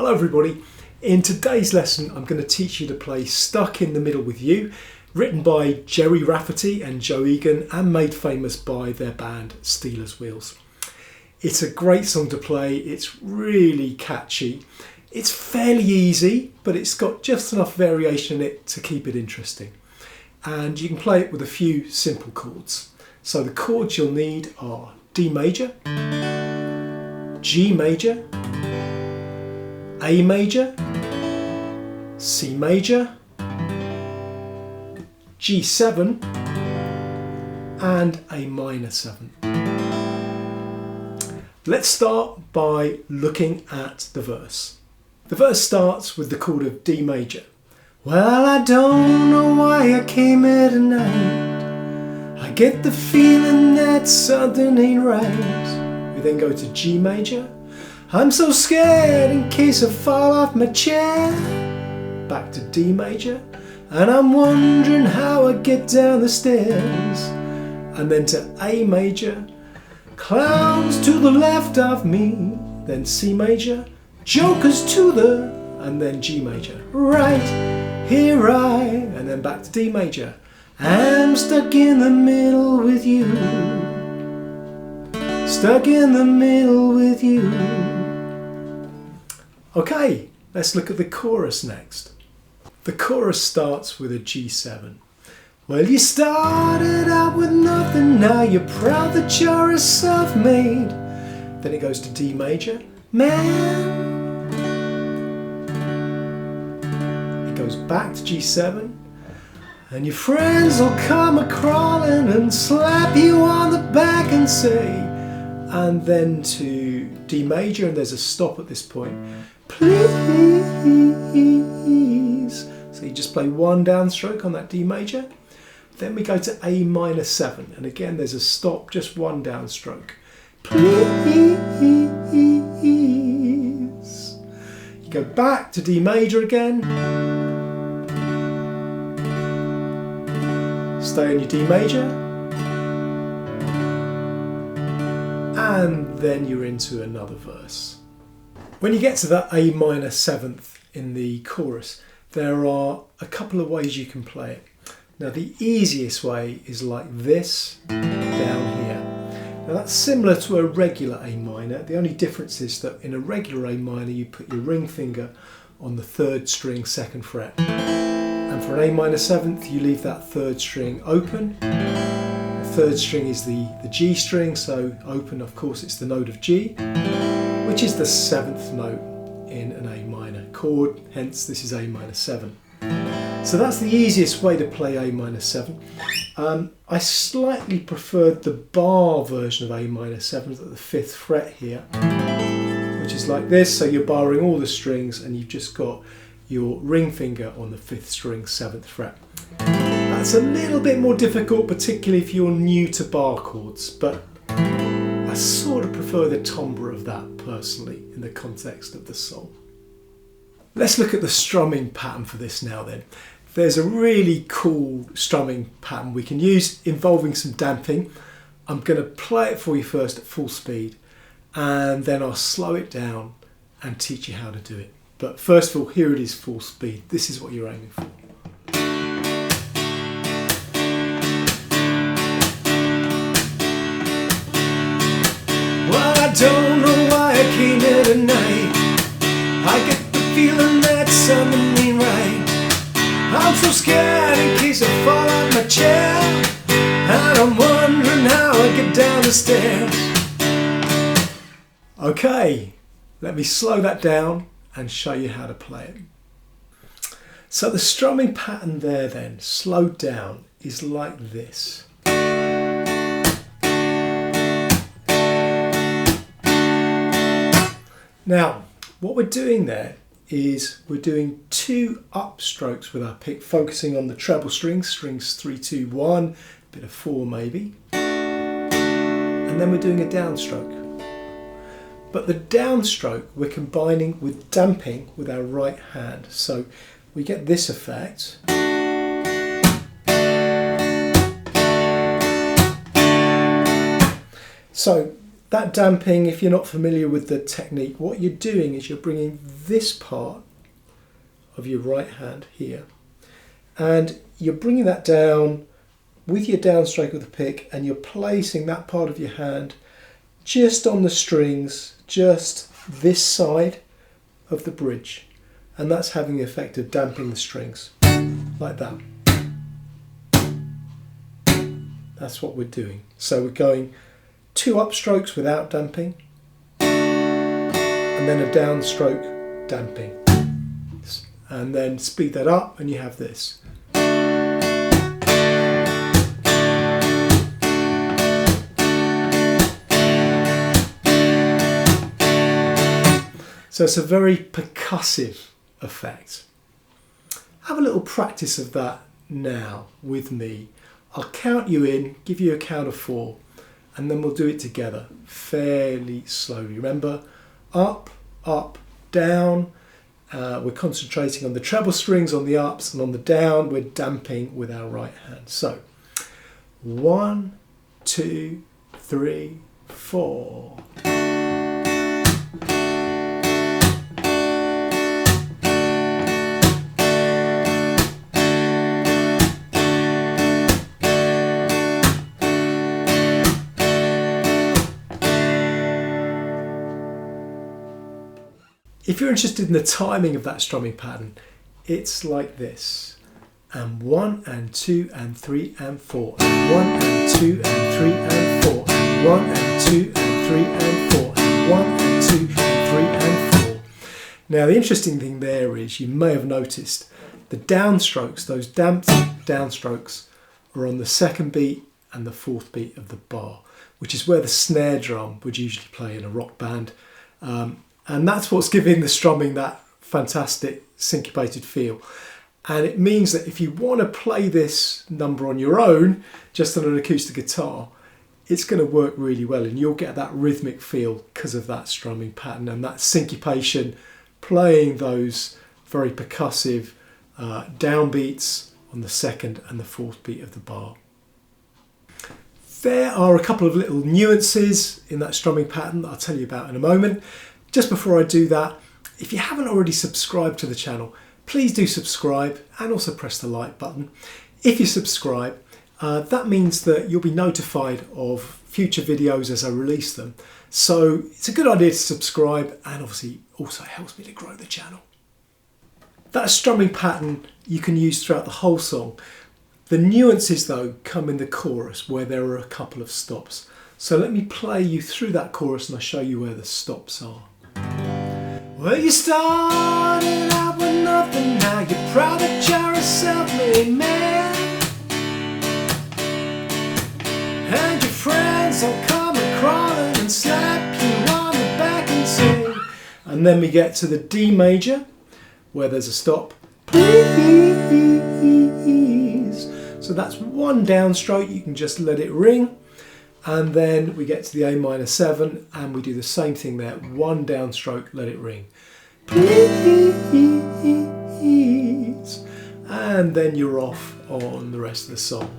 Hello everybody. In today's lesson I'm going to teach you to play Stuck in the Middle with You, written by Gerry, Rafferty and Joe Egan and made famous by their band Steelers Wheels. It's a great song to play, it's really catchy, it's fairly easy but it's got just enough variation in it to keep it interesting. And you can play it with a few simple chords. So the chords you'll need are D major, G major, A major, C major, G7 and A minor 7. Let's start by looking at the verse. The verse starts with the chord of D major. Well, I don't know why I came here tonight. I get the feeling that something ain't right. We then go to G major. I'm so scared in case I fall off my chair. Back to D major. And I'm wondering how I get down the stairs. And then to A major. Clowns to the left of me. Then C major. Jokers to the, and then G major. Right, here I, and then back to D major. I'm stuck in the middle with you. Stuck in the middle with you. Okay, let's look at the chorus next. The chorus starts with a G7. Well, you started out with nothing, now you're proud that you're a self-made. Then it goes to D major. Man. It goes back to G7. And your friends will come a-crawling and slap you on the back and say, and then to D major, and there's a stop at this point. Please. So you just play one downstroke on that D major. Then we go to A minor 7, and again there's a stop, just one downstroke. Please. You go back to D major again. Stay on your D major. And then you're into another verse. When you get to that A minor 7th in the chorus, there are a couple of ways you can play it. Now the easiest way is like this, down here. Now that's similar to a regular A minor. The only difference is that in a regular A minor you put your ring finger on the 3rd string 2nd fret. And for an A minor 7th you leave that 3rd string open. The 3rd string is the G string, so open, of course it's the note of G, which is the 7th note in an A minor chord, hence this is A minor 7. So that's the easiest way to play A minor 7. I slightly preferred the bar version of A minor 7 at the 5th fret here, which is like this, so you're barring all the strings and you've just got your ring finger on the 5th string 7th fret. That's a little bit more difficult, particularly if you're new to bar chords, but I sort of prefer the timbre of that personally in the context of the song. Let's look at the strumming pattern for this now then. There's a really cool strumming pattern we can use involving some damping. I'm going to play it for you first at full speed and then I'll slow it down and teach you how to do it. But first of all, here it is full speed. This is what you're aiming for. Well, I don't know why I came here tonight. I get the feeling that something ain't right. I'm so scared in case I fall out my chair. And I'm wondering how I get down the stairs. Okay, let me slow that down and show you how to play it. So the strumming pattern there then, slowed down, is like this. Now, what we're doing there is we're doing 2 upstrokes with our pick, focusing on the treble strings, strings 3, 2, 1, a bit of 4 maybe, and then we're doing a downstroke. But the downstroke we're combining with damping with our right hand, so we get this effect. So That damping, if you're not familiar with the technique, what you're doing is you're bringing this part of your right hand here, and you're bringing that down with your downstroke of the pick, and you're placing that part of your hand just on the strings, just this side of the bridge, and that's having the effect of damping the strings, like that. That's what we're doing. So we're going 2 upstrokes without damping, and then a downstroke damping, and then speed that up and you have this. So it's a very percussive effect. Have a little practice of that now with me. I'll count you in, give you a count of 4, and then we'll do it together fairly slowly. Remember, up, up, down. We're concentrating on the treble strings on the ups, and on the down we're damping with our right hand. So 1, 2, 3, 4. If you're interested in the timing of that strumming pattern, it's like this. And 1 and 2 and 3 and 4. And 1 and 2 and 3 and 4. And 1 and 2 and 3 and 4. And 1 and 2 and 3 and 4. Now the interesting thing there is, you may have noticed, the downstrokes, those damped downstrokes, are on the 2nd beat and the 4th beat of the bar, which is where the snare drum would usually play in a rock band. And that's what's giving the strumming that fantastic syncopated feel. And it means that if you want to play this number on your own, just on an acoustic guitar, it's going to work really well, and you'll get that rhythmic feel because of that strumming pattern and that syncopation, playing those very percussive downbeats on the 2nd and the 4th beat of the bar. There are a couple of little nuances in that strumming pattern that I'll tell you about in a moment. Just before I do that, if you haven't already subscribed to the channel, please do subscribe and also press the like button. If you subscribe, that means that you'll be notified of future videos as I release them. So it's a good idea to subscribe, and obviously also helps me to grow the channel. That strumming pattern you can use throughout the whole song. The nuances though come in the chorus, where there are a couple of stops. So let me play you through that chorus and I'll show you where the stops are. Well, you started out with nothing, now you're proud that you're a self-made man. And your friends all come a crawling and slap you on the back and say. And then we get to the D major, where there's a stop. Please. So that's 1 downstroke, you can just let it ring. And then we get to the A minor 7 and we do the same thing there. 1 downstroke, let it ring. Please. And then you're off on the rest of the song.